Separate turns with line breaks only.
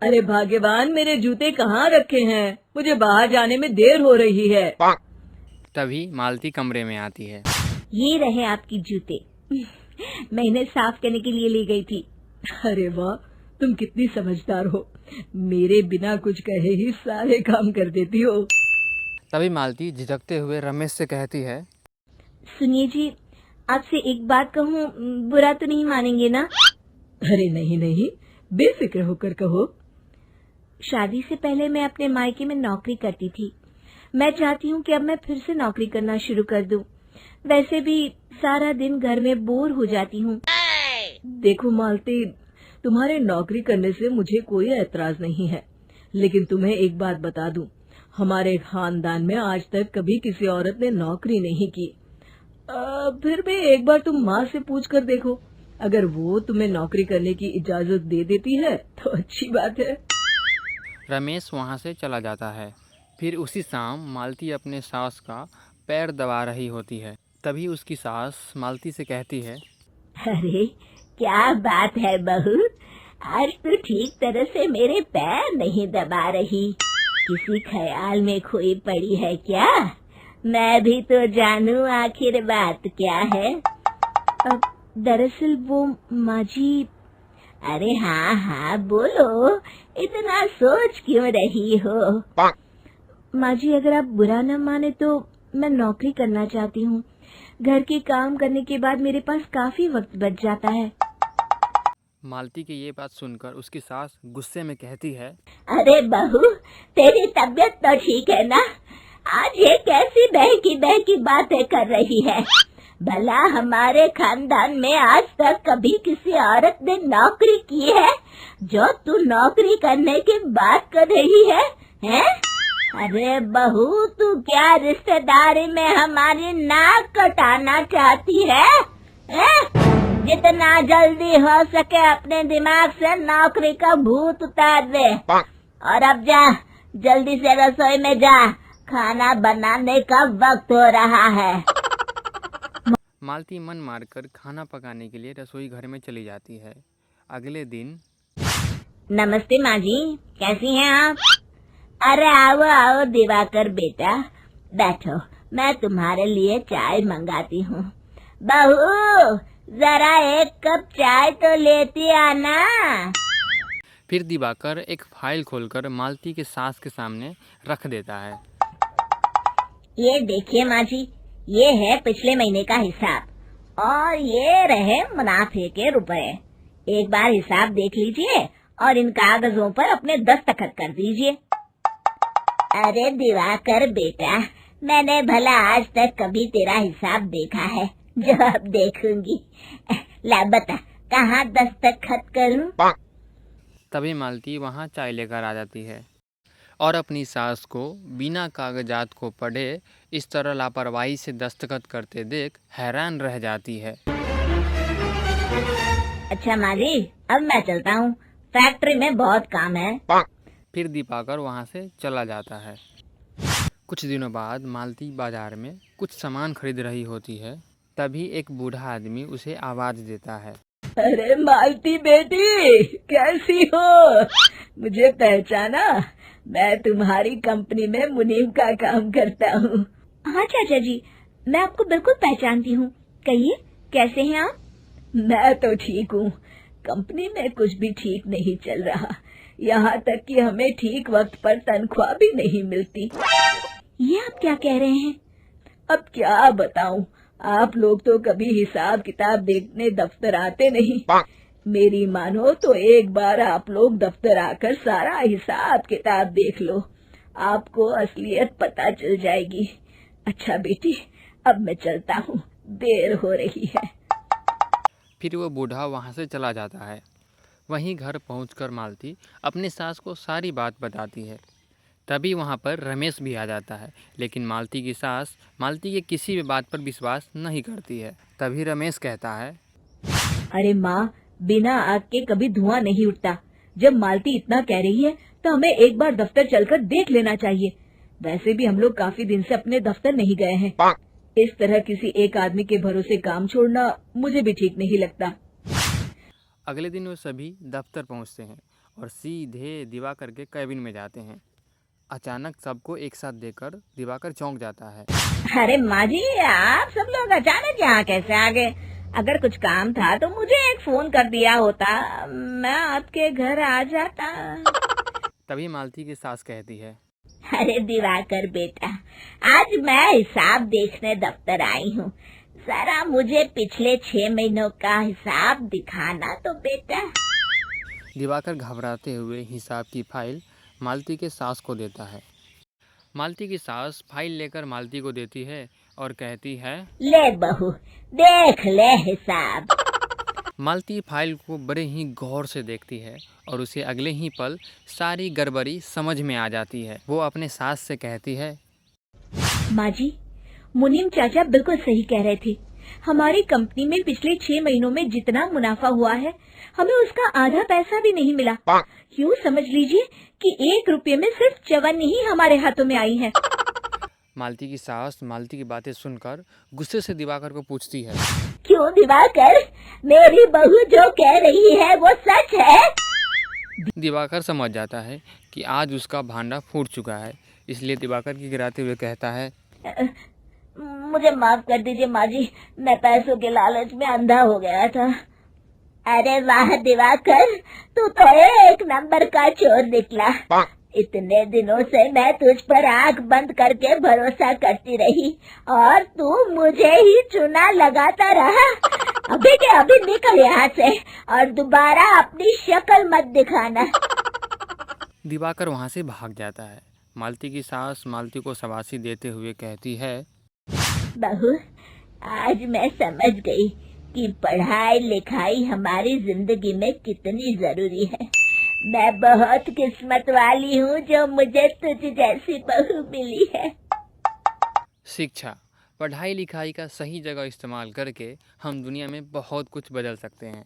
अरे भाग्यवान, मेरे जूते कहाँ रखे हैं? मुझे बाहर जाने में देर हो रही है।
तभी मालती कमरे में आती है।
ये रहे आपकी जूते। मैं इन्हें साफ करने के लिए ले गई थी।
अरे वाह, तुम कितनी समझदार हो। मेरे बिना कुछ कहे ही सारे काम कर देती हो।
तभी मालती झिझकते हुए रमेश से कहती है,
सुनिए जी, आपसे एक बात कहूँ, बुरा तो नहीं मानेंगे ना?
अरे नहीं नहीं, बेफिक्र होकर कहो।
शादी से पहले मैं अपने मायके में नौकरी करती थी। मैं चाहती हूँ कि अब मैं फिर से नौकरी करना शुरू कर दूं। वैसे भी सारा दिन घर में बोर हो जाती हूँ।
देखो मालती, तुम्हारे नौकरी करने से मुझे कोई ऐतराज नहीं है, लेकिन तुम्हें एक बात बता दूं, हमारे खानदान में आज तक कभी किसी औरत ने नौकरी नहीं की। फिर भी एक बार तुम माँ से पूछ कर देखो, अगर वो तुम्हें नौकरी करने की इजाजत दे देती है तो अच्छी बात है।
रमेश वहाँ से चला जाता है। फिर उसी शाम मालती अपने सास का पैर दबा रही होती है। तभी उसकी सास मालती से कहती है,
अरे क्या बात है बहू, आज तो ठीक तरह से मेरे पैर नहीं दबा रही। किसी ख्याल में खोई पड़ी है क्या? मैं भी तो जानूं आखिर बात क्या है। अब दरअसल वो माँ जी। अरे हाँ हाँ बोलो, इतना सोच क्यों रही हो? माँ जी, अगर आप बुरा न माने तो मैं नौकरी करना चाहती हूँ। घर के काम करने के बाद मेरे पास काफी वक्त बच जाता है।
मालती की ये बात सुनकर उसकी सास गुस्से में कहती है,
अरे बहू, तेरी तबीयत तो ठीक है ना? आज ये कैसी बहकी बातें कर रही है? भला हमारे खानदान में आज तक कभी किसी औरत ने नौकरी की है जो तू नौकरी करने की बात कर रही है? हैं? अरे बहू, तू क्या रिश्तेदारी में हमारी नाक कटाना चाहती है? हैं? जितना जल्दी हो सके अपने दिमाग से नौकरी का भूत उतार दे। और अब जा, जल्दी से रसोई में जा, खाना बनाने का वक्त हो रहा है।
मालती मन मारकर खाना पकाने के लिए रसोई घर में चली जाती है। अगले दिन,
नमस्ते माँ जी, कैसी हैं आप? अरे आओ आओ दिवाकर बेटा, बैठो, मैं तुम्हारे लिए चाय मंगाती हूँ। बहू, जरा एक कप चाय तो लेती आना।
फिर दिवाकर एक फाइल खोलकर मालती के सास के सामने रख देता है।
ये देखिए माँ जी, ये है पिछले महीने का हिसाब और ये रहे मुनाफे के रुपए। एक बार हिसाब देख लीजिए और इन कागजों पर अपने दस्तखत कर दीजिए। अरे दिवाकर बेटा, मैंने भला आज तक कभी तेरा हिसाब देखा है जो अब देखूंगी? ला बता, कहाँ दस्तखत करूं?
तभी मालती वहाँ चाय लेकर आ जाती है और अपनी सास को बिना कागजात को पढ़े इस तरह लापरवाही से दस्तखत करते देख हैरान रह जाती है।
अच्छा माँ जी, अब मैं चलता हूँ, फैक्ट्री में बहुत काम है।
फिर दिवाकर वहाँ से चला जाता है। कुछ दिनों बाद मालती बाजार में कुछ सामान खरीद रही होती है। तभी एक बूढ़ा आदमी उसे आवाज देता है,
अरे मालती बेटी, कैसी हो? मुझे पहचाना? मैं तुम्हारी कंपनी में मुनीम का काम करता हूँ।
हाँ चाचा जी, मैं आपको बिल्कुल पहचानती हूँ। कहिए, कैसे हैं आप?
मैं तो ठीक हूँ। कंपनी में कुछ भी ठीक नहीं चल रहा, यहाँ तक कि हमें ठीक वक्त पर तनख्वाह भी नहीं मिलती।
ये आप क्या कह रहे हैं?
अब क्या बताऊँ, आप लोग तो कभी हिसाब किताब देखने दफ्तर आते नहीं। मेरी मानो तो एक बार आप लोग दफ्तर आकर सारा हिसाब किताब देख लो, आपको असलियत पता चल जाएगी। अच्छा बेटी, अब मैं चलता हूँ, देर हो रही है।
फिर वो बूढ़ा वहाँ से चला जाता है। वहीं घर पहुंचकर मालती अपनी सास को सारी बात बताती है। तभी वहाँ पर रमेश भी आ जाता है, लेकिन मालती की सास मालती के किसी भी बात पर विश्वास नहीं करती है। तभी रमेश कहता है,
अरे माँ, बिना आग के कभी धुआं नहीं उठता। जब मालती इतना कह रही है तो हमें एक बार दफ्तर चलकर देख लेना चाहिए। वैसे भी हम लोग काफी दिन से अपने दफ्तर नहीं गए हैं। इस तरह किसी एक आदमी के भरोसे काम छोड़ना मुझे भी ठीक नहीं लगता।
अगले दिन वो सभी दफ्तर पहुंचते हैं और सीधे दिवाकर के कैबिन में जाते हैं। अचानक सबको एक साथ देखकर दिवाकर चौंक जाता है।
अरे माँ जी, आप सब लोग अचानक यहाँ कैसे आ गए? अगर कुछ काम था तो मुझे एक फोन कर दिया होता, मैं आपके घर आ जाता।
तभी मालती की सास कहती है,
अरे दिवाकर बेटा, आज मैं हिसाब देखने दफ्तर आई हूँ। जरा मुझे पिछले 6 महीनों का हिसाब दिखाना तो बेटा।
दिवाकर घबराते हुए हिसाब की फाइल मालती के सास को देता है। मालती की सास फाइल लेकर मालती को देती है और कहती है,
ले बहू, देख ले हिसाब।
मालती फाइल को बड़े ही गौर से देखती है और उसे अगले ही पल सारी गड़बड़ी समझ में आ जाती है। वो अपने सास से कहती है,
माँ जी, मुनीम चाचा बिल्कुल सही कह रहे थे। हमारी कंपनी में पिछले 6 महीनों में जितना मुनाफा हुआ है, हमें उसका आधा पैसा भी नहीं मिला। यूँ समझ लीजिए कि 1 रुपये में सिर्फ चवन्नी ही हमारे हाथों में आई है।
मालती की सास मालती की बातें सुनकर गुस्से से दिवाकर को पूछती है,
क्यों दिवाकर, मेरी बहू जो कह रही है वो सच है?
दिवाकर समझ जाता है कि आज उसका भांडा फूट चुका है, इसलिए दिवाकर की गिराते हुए कहता है,
मुझे माफ कर दीजिए माँ जी, मैं पैसों के लालच में अंधा हो गया था। अरे वाह दिवाकर, तू तो एक नंबर का चोर निकला। इतने दिनों से मैं तुझ पर आंख बंद करके भरोसा करती रही और तू मुझे ही चुना लगाता रहा। अभी के अभी निकल यहाँ से और दोबारा अपनी शक्ल मत दिखाना।
दिवाकर वहाँ से भाग जाता है। मालती की सास मालती को शाबाशी देते हुए कहती है,
बहू, आज मैं समझ गई कि पढ़ाई लिखाई हमारी जिंदगी में कितनी जरूरी है। मैं बहुत किस्मत वाली हूँ जो मुझे तुझ जैसी बहू मिली है।
शिक्षा, पढ़ाई लिखाई का सही जगह इस्तेमाल करके हम दुनिया में बहुत कुछ बदल सकते हैं।